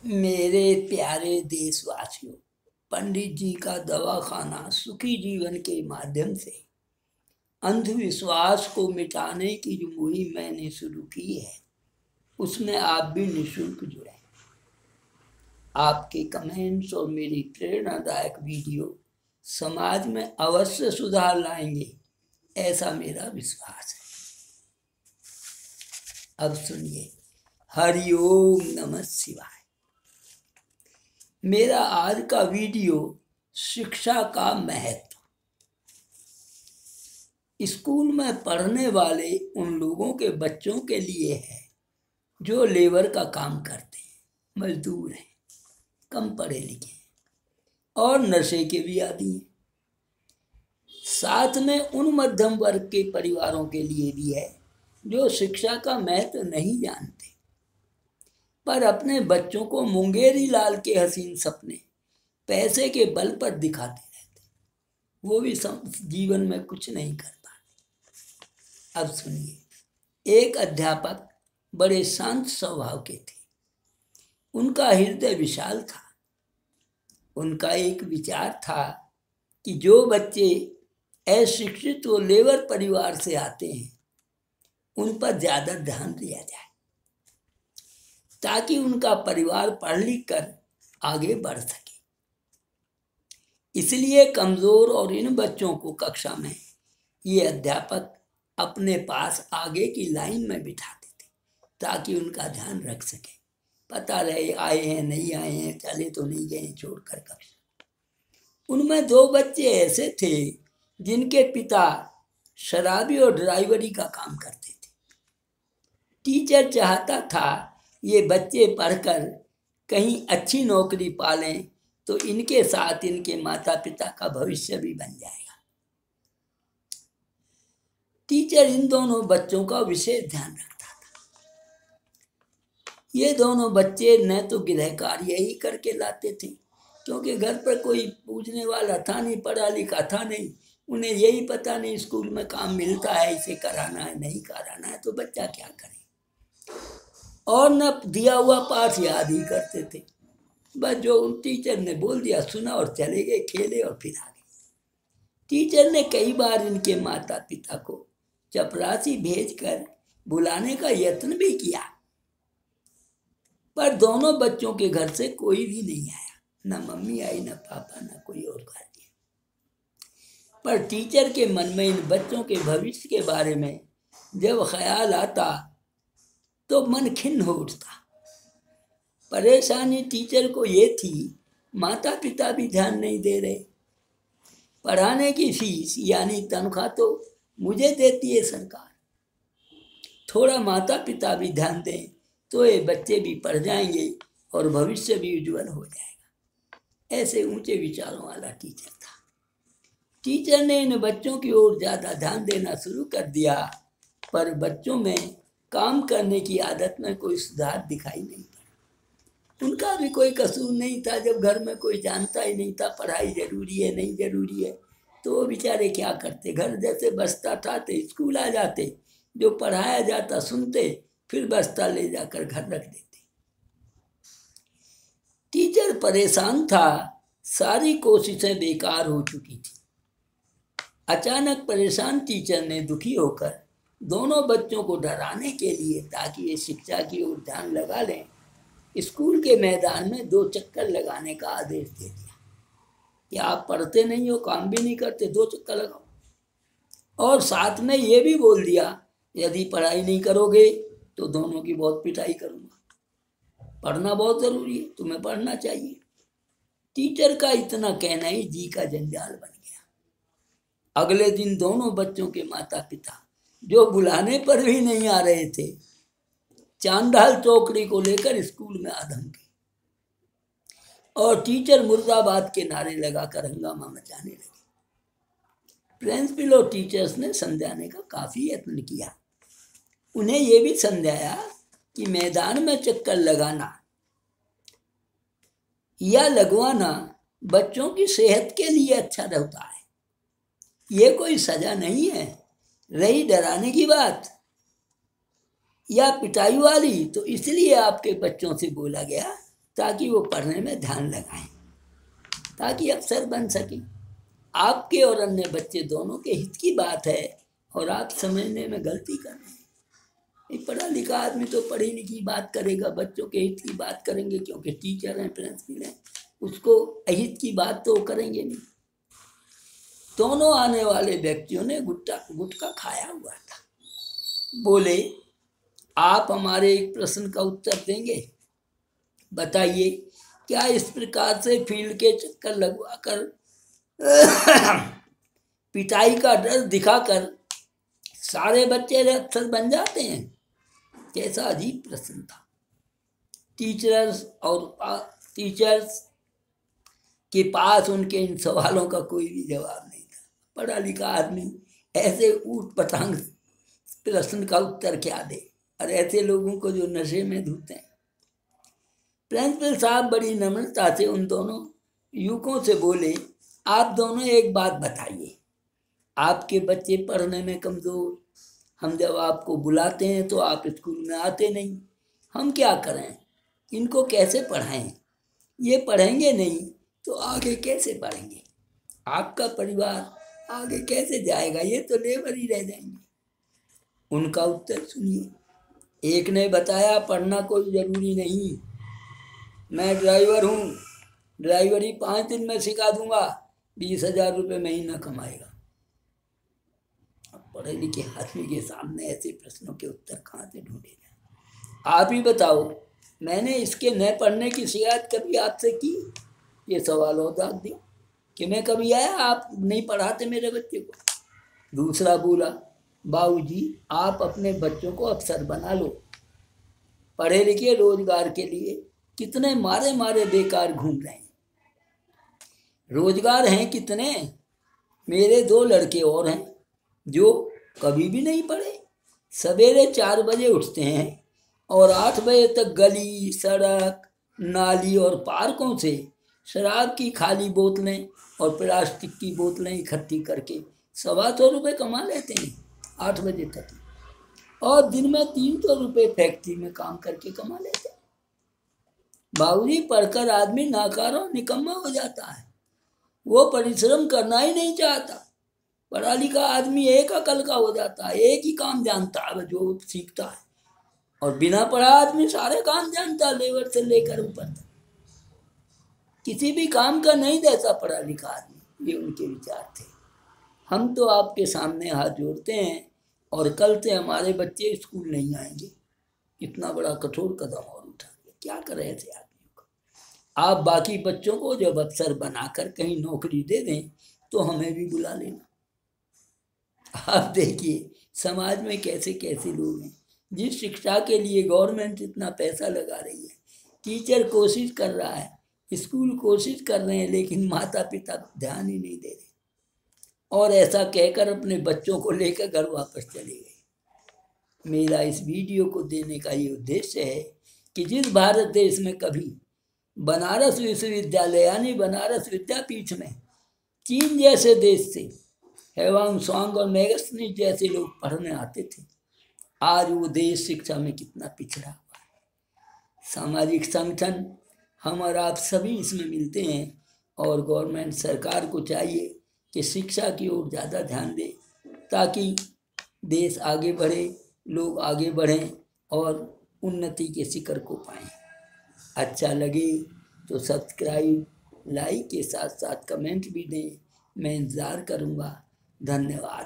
मेरे प्यारे देशवासियों, पंडित जी का दवाखाना सुखी जीवन के माध्यम से अंधविश्वास को मिटाने की जो मुहिम मैंने शुरू की है, उसमें आप भी निःशुल्क जुड़ें। आपके कमेंट्स और मेरी प्रेरणादायक वीडियो समाज में अवश्य सुधार लाएंगे, ऐसा मेरा विश्वास है। अब सुनिए, हरि ओम नमः शिवाय। मेरा आज का वीडियो शिक्षा का महत्व। स्कूल में पढ़ने वाले उन लोगों के बच्चों के लिए है जो लेबर का काम करते हैं, मजदूर हैं, कम पढ़े लिखे हैं और नशे के भी आदी हैं। साथ में उन मध्यम वर्ग के परिवारों के लिए भी है जो शिक्षा का महत्व नहीं जानते, पर अपने बच्चों को मुंगेरी लाल के हसीन सपने पैसे के बल पर दिखाते रहते, वो भी जीवन में कुछ नहीं कर पाते। अब सुनिए, एक अध्यापक बड़े शांत स्वभाव के थे। उनका हृदय विशाल था। उनका एक विचार था कि जो बच्चे अशिक्षित व लेबर परिवार से आते हैं, उन पर ज़्यादा ध्यान दिया जाए ताकि उनका परिवार पढ़ लिख कर आगे बढ़ सके। इसलिए कमज़ोर और इन बच्चों को कक्षा में ये अध्यापक अपने पास आगे की लाइन में बिठाते थे ताकि उनका ध्यान रख सके, पता रहे आए हैं नहीं आए हैं, चले तो नहीं गए छोड़कर कक्षा। उनमें 2 बच्चे ऐसे थे जिनके पिता शराबी और ड्राइवरी का काम करते थे। टीचर चाहता था ये बच्चे पढ़कर कहीं अच्छी नौकरी पालें तो इनके साथ इनके माता पिता का भविष्य भी बन जाएगा। टीचर इन दोनों बच्चों का विशेष ध्यान रखता था। ये दोनों बच्चे न तो गृह कार्य ही करके लाते थे, क्योंकि घर पर कोई पूछने वाला था नहीं, पढ़ा लिखा था नहीं, उन्हें यही पता नहीं स्कूल में काम मिलता है, इसे कराना है नहीं कराना है, तो बच्चा क्या करे। और न दिया हुआ पाठ याद ही करते थे, बस जो टीचर ने बोल दिया सुना और चले गए, खेले और फिर आ गए। टीचर ने कई बार इनके माता पिता को चपरासी भेजकर बुलाने का यत्न भी किया, पर दोनों बच्चों के घर से कोई भी नहीं आया, न मम्मी आई, न पापा, न कोई और गार्जियन। पर टीचर के मन में इन बच्चों के भविष्य के बारे में जब ख्याल आता तो मन खिन्न हो उठता। परेशानी टीचर को ये थी, माता पिता भी ध्यान नहीं दे रहे। पढ़ाने की फीस यानी तनख्वाह तो मुझे देती है सरकार, थोड़ा माता पिता भी ध्यान दें तो ये बच्चे भी पढ़ जाएंगे और भविष्य भी उज्जवल हो जाएगा। ऐसे ऊंचे विचारों वाला टीचर था। टीचर ने इन बच्चों की ओर ज़्यादा ध्यान देना शुरू कर दिया, पर बच्चों में काम करने की आदत में कोई सुधार दिखाई नहीं पड़ा। उनका भी कोई कसूर नहीं था, जब घर में कोई जानता ही नहीं था पढ़ाई जरूरी है नहीं जरूरी है, तो वो बेचारे क्या करते, घर जैसे बस्ता उठाते, स्कूल आ जाते, जो पढ़ाया जाता सुनते, फिर बस्ता ले जाकर घर रख देते। टीचर परेशान था, सारी कोशिशें बेकार हो चुकी थी। अचानक परेशान टीचर ने दुखी होकर दोनों बच्चों को डराने के लिए, ताकि ये शिक्षा की ओर ध्यान लगा लें, स्कूल के मैदान में 2 चक्कर लगाने का आदेश दे दिया कि आप पढ़ते नहीं हो, काम भी नहीं करते, 2 चक्कर लगाओ। और साथ में ये भी बोल दिया, यदि पढ़ाई नहीं करोगे तो दोनों की बहुत पिटाई करूँगा। पढ़ना बहुत ज़रूरी है, तुम्हें पढ़ना चाहिए। टीचर का इतना कहना ही जी का जंजाल बन गया। अगले दिन दोनों बच्चों के माता पिता, जो बुलाने पर भी नहीं आ रहे थे, चांडाल चौकड़ी को लेकर स्कूल में आ धमकी और टीचर मुर्दाबाद के नारे लगाकर हंगामा मचाने लगे। प्रिंसिपल और टीचर्स ने समझाने का काफ़ी यत्न किया। उन्हें यह भी समझाया कि मैदान में चक्कर लगाना या लगवाना बच्चों की सेहत के लिए अच्छा रहता है, ये कोई सजा नहीं है। रही डराने की बात या पिटाई वाली, तो इसलिए आपके बच्चों से बोला गया ताकि वो पढ़ने में ध्यान लगाएं, ताकि अफसर बन सकें। आपके और अन्य बच्चे दोनों के हित की बात है और आप समझने में गलती कर रहे हैं। एक पढ़ा लिखा आदमी तो पढ़ी लिखी बात करेगा, बच्चों के हित की बात करेंगे, क्योंकि टीचर हैं, प्रिंसिपल हैं, उसको अहित की बात तो करेंगे नहीं। दोनों आने वाले व्यक्तियों ने गुटखा खाया हुआ था। बोले, आप हमारे एक प्रश्न का उत्तर देंगे? बताइए, क्या इस प्रकार से फील्ड के चक्कर लगवाकर पिटाई का डर दिखाकर सारे बच्चे अफसर बन जाते हैं? कैसा अजीब प्रश्न था। टीचर्स के पास उनके इन सवालों का कोई भी जवाब नहीं था। पढ़ा लिखा आदमी ऐसे ऊट पटांग प्रश्न का उत्तर क्या दे, और ऐसे लोगों को जो नशे में धुते हैं। प्रिंसिपल साहब बड़ी नम्रता से उन दोनों युवकों से बोले, आप दोनों एक बात बताइए, आपके बच्चे पढ़ने में कमज़ोर, हम जब आपको बुलाते हैं तो आप स्कूल में आते नहीं, हम क्या करें, इनको कैसे पढ़ाएं? ये पढ़ेंगे नहीं तो आगे कैसे पढ़ेंगे? आपका परिवार आगे कैसे जाएगा? ये तो लेबर ही रह जाएंगे। उनका उत्तर सुनिए। एक ने बताया, पढ़ना कोई ज़रूरी नहीं, मैं ड्राइवर हूँ, ड्राइवरी 5 दिन में सिखा दूंगा, 20,000 रुपये महीना कमाएगा। अब पढ़े लिखे आदमी के सामने ऐसे प्रश्नों के उत्तर कहाँ से ढूंढे जाए? आप ही बताओ, मैंने इसके न पढ़ने की शिकायत कभी आपसे की? ये सवाल और दाग दिया कि मैं कभी आया आप नहीं पढ़ाते मेरे बच्चे को? दूसरा बोला, बाबूजी, आप अपने बच्चों को अफसर बना लो, पढ़े लिखे रोजगार के लिए कितने मारे मारे बेकार घूम रहे हैं। रोजगार हैं कितने? मेरे 2 लड़के और हैं जो कभी भी नहीं पढ़े, सवेरे 4 बजे उठते हैं और 8 बजे तक गली, सड़क, नाली और पार्कों से शराब की खाली बोतलें और प्लास्टिक की बोतलें इकट्ठी करके 125 रुपये कमा लेते हैं 8 बजे तक, और दिन में 300 रुपये फैक्ट्री में काम करके कमा लेते हैं। बाबूजी, पढ़कर आदमी नाकार और निकम्मा हो जाता है, वो परिश्रम करना ही नहीं चाहता। पढ़ा लिखा आदमी एक अकल का हो जाता है, एक ही काम जानता है जो सीखता है, और बिना पढ़ा आदमी सारे काम जानता है, लेबर से लेकर ऊपर तक, किसी भी काम का नहीं देता पढ़ा लिखा आदमी। ये उनके विचार थे। हम तो आपके सामने हाथ जोड़ते हैं और कल से हमारे बच्चे स्कूल नहीं आएंगे। इतना बड़ा कठोर कदम और उठा, क्या करें ऐसे आदमियों का? आप बाकी बच्चों को जब अफसर बनाकर कहीं नौकरी दे दें तो हमें भी बुला लेना। आप देखिए समाज में कैसे कैसे लोग हैं। जिस शिक्षा के लिए गवर्नमेंट इतना पैसा लगा रही है, टीचर कोशिश कर रहा है, स्कूल कोशिश कर रहे हैं, लेकिन माता पिता ध्यान ही नहीं दे रहे, और ऐसा कहकर अपने बच्चों को लेकर घर वापस चले गए। मेरा इस वीडियो को देने का ये उद्देश्य है कि जिस भारत देश में कभी बनारस विश्वविद्यालय यानी बनारस विद्यापीठ में चीन जैसे देश से हेवांग स्वांग और मैगस्नी जैसे लोग पढ़ने आते थे, आज वो देश शिक्षा में कितना पिछड़ा हुआ है। सामाजिक संगठन हम और आप सभी इसमें मिलते हैं, और गवर्नमेंट सरकार को चाहिए कि शिक्षा की ओर ज़्यादा ध्यान दे, ताकि देश आगे बढ़े, लोग आगे बढ़ें और उन्नति के शिखर को पाएं। अच्छा लगे तो सब्सक्राइब, लाइक के साथ साथ कमेंट भी दें। मैं इंतज़ार करूँगा। धन्यवाद।